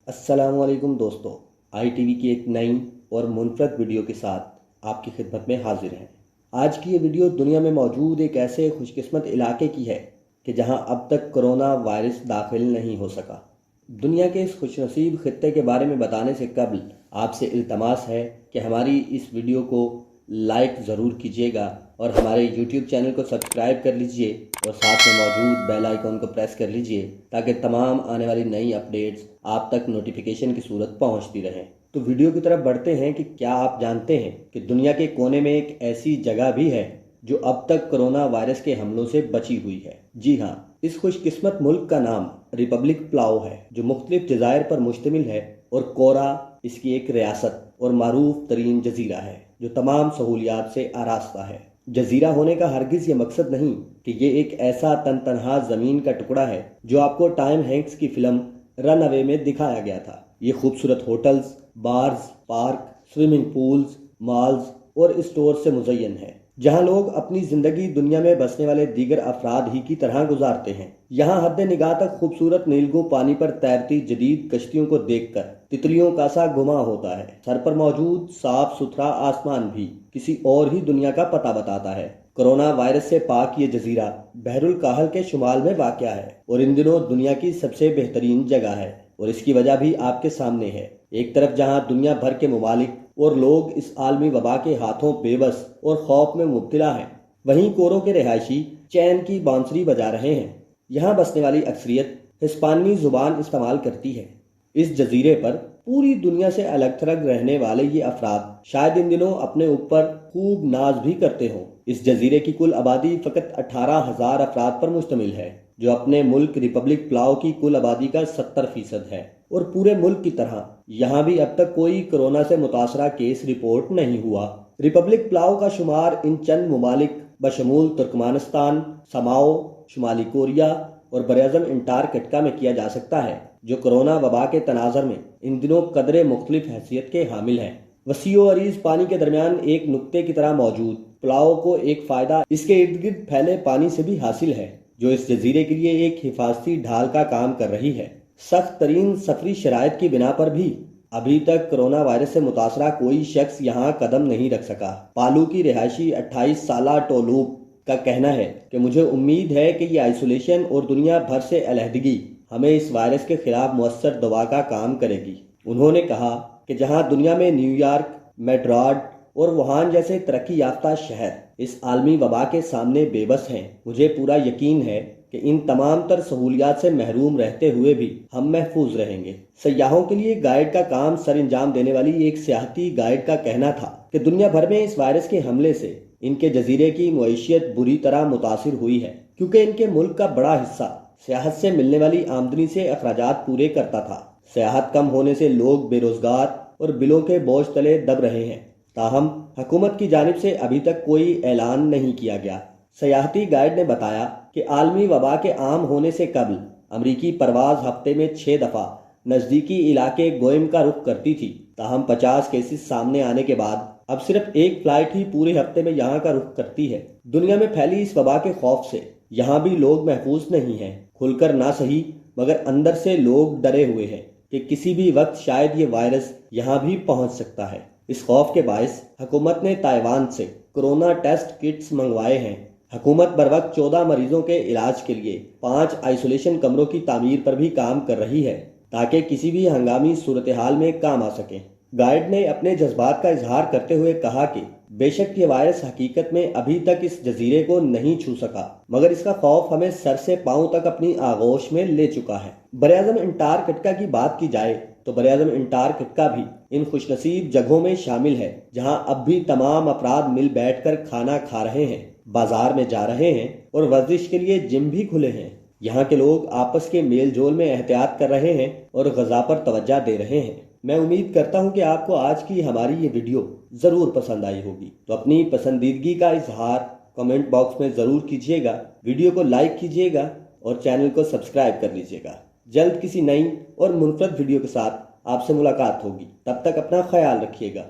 अस्सलामुअलैकुम दोस्तों, ITV की एक नई और मुनफरद वीडियो के साथ आपकी खिदमत में हाजिर हैं। आज की ये वीडियो दुनिया में मौजूद एक ऐसे खुशकिस्मत इलाके की है कि जहां अब तक कोरोना वायरस दाखिल नहीं हो सका। दुनिया के इस खुशनसीब खित्ते के बारे में बताने से कबल आपसे इल्तमास है कि हमारी इस वीडियो को लाइक ज़रूर कीजिएगा और हमारे YouTube चैनल को सब्सक्राइब कर लीजिए और साथ में मौजूद बेल आइकॉन को प्रेस कर लीजिए ताकि तमाम आने वाली नई अपडेट्स आप तक नोटिफिकेशन की सूरत पहुंचती रहें। तो वीडियो की तरफ बढ़ते हैं कि क्या आप जानते हैं कि दुनिया के कोने में एक ऐसी जगह भी है जो अब तक कोरोना वायरस के हमलों से बची हुई है। जी हाँ, इस खुशकिस्मत मुल्क का नाम रिपब्लिक पालाउ है, जो मुख्तलिफ जज़ायर पर मुश्तमिल है और कोरा इसकी एक रियासत और मारूफ तरीन जजीरा है जो तमाम सहूलियात से आरास्ता है। जजीरा होने का हरगिज़ ये मकसद नहीं कि ये एक ऐसा तनहा ज़मीन का टुकड़ा है जो आपको टॉम हैंक्स की फिल्म रन अवे में दिखाया गया था। ये खूबसूरत hotels, bars, park, swimming pools, malls और स्टोर से मुज़य्यन है, जहां लोग अपनी ज़िंदगी दुनिया में बसने वाले दीगर अफराद ही की तरह गुजारते हैं। यहाँ हद निगाह तक खूबसूरत नीलगू पानी पर तैरती जदीद कश्तियों को देखकर तितलियों का सा गुमा होता है। सर पर मौजूद साफ सुथरा आसमान भी किसी और ही दुनिया का पता बताता है। कोरोना वायरस से पाक ये जजीरा बहरुल काहल के शुमाल में वाक़या है और इन दिनों दुनिया की सबसे बेहतरीन जगह है, और इसकी वजह भी आपके सामने है। एक तरफ जहां दुनिया भर के ममालिक और लोग इस आलमी वबा के हाथों बेबस और खौफ में मुब्तला हैं, वहीं कोरों के रिहायशी चैन की बांसुरी बजा रहे हैं। यहाँ बसने वाली अक्सरियत हिस्पानी ज़ुबान इस्तेमाल करती है। इस जजीरे पर पूरी दुनिया से अलग थलग रहने वाले ये अफराद शायद इन दिनों अपने ऊपर खूब नाज भी करते हों। इस जजीरे की कुल आबादी फ़कत 18,000 अफराद पर मुश्तमिल है, जो अपने मुल्क रिपब्लिक पालाउ की कुल आबादी का 70% है। और पूरे मुल्क की तरह यहाँ भी अब तक कोई कोरोना से मुतासरा केस रिपोर्ट नहीं हुआ। रिपब्लिक पालाउ का शुमार इन चंद ममालिक बशमूल तुर्कमानिस्तान, समाओ, शुमाली कोरिया और बरअज़म अंटार्कटिका में किया जा सकता है, जो कोरोना वबा के तनाज़र में इन दिनों कदरे मुख्तलिफ हैसियत के हामिल हैं। वसीओ अरीज पानी के दरमियान एक नुक्ते की तरह मौजूद पालाउ को एक फ़ायदा इसके इर्द गिर्द फैले पानी से भी हासिल है, जो इस जजीरे के लिए एक हिफाजती ढाल का काम कर रही है। सख्त तरीन सफरी शराइत की बिना पर भी अभी तक कोरोना वायरस से मुतासरा कोई शख्स यहाँ कदम नहीं रख सका। पालू की रिहायशी 28 साला टोलूप का कहना है कि मुझे उम्मीद है कि ये आइसोलेशन और दुनिया भर से अलहदगी हमें इस वायरस के खिलाफ मुअस्सर दवा का काम करेगी। उन्होंने कहा कि जहाँ दुनिया में न्यूयॉर्क, मैड्रिड और वुहान जैसे तरक्की याफ्ता शहर इस आलमी वबा के सामने बेबस हैं, मुझे पूरा यकीन है कि इन तमाम तर सहूलियात से महरूम रहते हुए भी हम महफूज रहेंगे। सयाहों के लिए गाइड का काम सर अंजाम देने वाली एक सियाहती गाइड का कहना था कि दुनिया भर में इस वायरस के हमले से इनके जजीरे की मुईशत बुरी तरह मुतासिर हुई है, क्योंकि इनके मुल्क का बड़ा हिस्सा सियाहत से मिलने वाली आमदनी से अखराजात पूरे करता था। सियाहत कम होने से लोग बेरोजगार और बिलों के बोझ तले दब रहे हैं। ताहम हुकूमत की जानिब से अभी तक कोई ऐलान नहीं किया गया। सयाहती गाइड ने बताया कि आलमी वबा के आम होने से कबल अमरीकी परवाज हफ्ते में 6 दफ़ा नज़दीकी इलाके गोइम का रुख करती थी। ताहम 50 केसेस सामने आने के बाद अब सिर्फ एक फ़्लाइट ही पूरे हफ्ते में यहाँ का रुख करती है। दुनिया में फैली इस वबा के खौफ से यहाँ भी लोग महफूज नहीं हैं। खुलकर ना सही मगर अंदर से लोग डरे हुए हैं कि किसी भी वक्त शायद ये वायरस यहाँ भी पहुँच सकता है। इस खौफ के बायस हुकूमत ने ताइवान से कोरोना टेस्ट किट्स मंगवाए हैं। हुकूमत बर वक्त 14 मरीजों के इलाज के लिए 5 आइसोलेशन कमरों की तामीर पर भी काम कर रही है, ताकि किसी भी हंगामी सूरत हाल में काम आ सके। गाइड ने अपने जज्बात का इजहार करते हुए कहा कि बेशक ये वायरस हकीकत में अभी तक इस जजीरे को नहीं छू सका, मगर इसका खौफ हमें सर से पांव तक अपनी आगोश में ले चुका है। बरअज़म अंटार्कटिका की बात की जाए तो बरअज़म अंटार्कटिका भी इन खुशनसीब जगहों में शामिल है, जहां अब भी तमाम अफराद मिल बैठकर खाना खा रहे हैं, बाजार में जा रहे हैं और वर्जिश के लिए जिम भी खुले हैं। यहाँ के लोग आपस के मेल जोल में एहतियात कर रहे हैं और ग़िज़ा पर तवज्जो दे रहे हैं। मैं उम्मीद करता हूँ कि आपको आज की हमारी ये वीडियो ज़रूर पसंद आई होगी, तो अपनी पसंदीदगी का इजहार कमेंट बॉक्स में ज़रूर कीजिएगा, वीडियो को लाइक कीजिएगा और चैनल को सब्सक्राइब कर लीजिएगा। जल्द किसी नई और मुनफरद वीडियो के साथ आपसे मुलाकात होगी। तब तक अपना ख्याल रखिएगा।